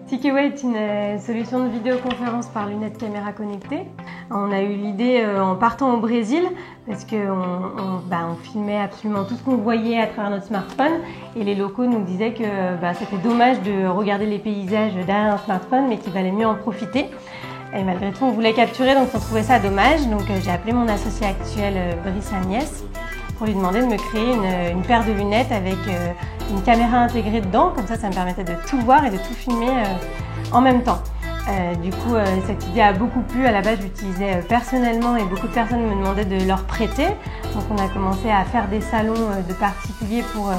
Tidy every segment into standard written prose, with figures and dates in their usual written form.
Tikeway est une solution de vidéoconférence par lunettes caméra connectées. On a eu l'idée en partant au Brésil parce qu'on filmait absolument tout ce qu'on voyait à travers notre smartphone et les locaux nous disaient que c'était dommage de regarder les paysages derrière un smartphone mais qu'il valait mieux en profiter. Et malgré tout, on voulait capturer, donc on trouvait ça dommage. Donc j'ai appelé mon associé actuel, Brice Agnès, pour lui demander de me créer une paire de lunettes avec une caméra intégrée dedans. Comme ça me permettait de tout voir et de tout filmer en même temps. Du coup, cette idée a beaucoup plu. À la base, je l'utilisais personnellement et beaucoup de personnes me demandaient de leur prêter. Donc on a commencé à faire des salons de particuliers pour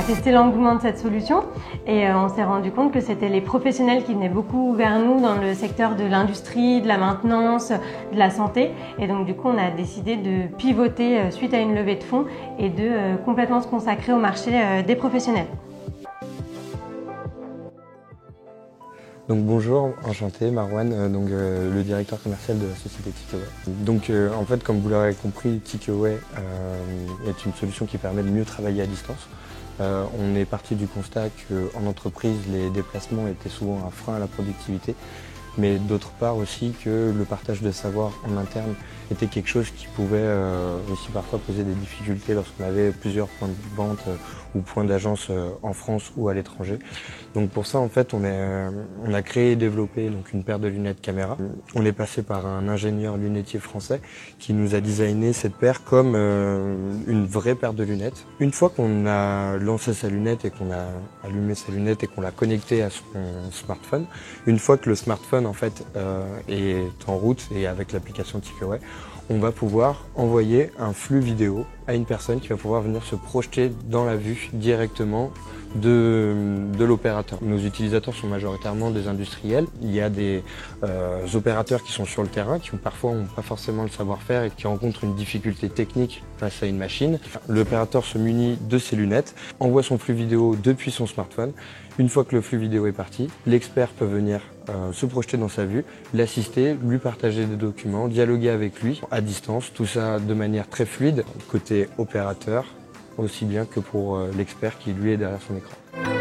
tester l'engouement de cette solution. Et on s'est rendu compte que c'était les professionnels qui venaient beaucoup vers nous dans le secteur de l'industrie, de la maintenance, de la santé. Et donc du coup, on a décidé de pivoter suite à une levée de fonds et de complètement se consacrer au marché des professionnels. Donc bonjour, enchanté, Marwan, le directeur commercial de la société Tikeway. En fait, comme vous l'aurez compris, Tikeway est une solution qui permet de mieux travailler à distance. On est parti du constat qu'en entreprise, les déplacements étaient souvent un frein à la productivité, mais d'autre part aussi que le partage de savoir en interne était quelque chose qui pouvait aussi parfois poser des difficultés lorsqu'on avait plusieurs points de vente ou points d'agence en France ou à l'étranger. Donc pour ça, en fait, on a créé et développé une paire de lunettes caméra. On est passé par un ingénieur lunetier français qui nous a designé cette paire comme une vraie paire de lunettes. Une fois qu'on a lancé sa lunette et qu'on a allumé sa lunette et qu'on l'a connectée à son smartphone, une fois que le smartphone en fait est en route et avec l'application Tikeway, on va pouvoir envoyer un flux vidéo à une personne qui va pouvoir venir se projeter dans la vue directement de l'opérateur. Nos utilisateurs sont majoritairement des industriels. Il y a des opérateurs qui sont sur le terrain, qui parfois n'ont pas forcément le savoir-faire et qui rencontrent une difficulté technique face à une machine. L'opérateur se munit de ses lunettes, envoie son flux vidéo depuis son smartphone. Une fois que le flux vidéo est parti, l'expert peut venir se projeter dans sa vue, l'assister, lui partager des documents, dialoguer avec lui à distance, tout ça de manière très fluide, côté opérateur, aussi bien que pour l'expert qui lui est derrière son écran.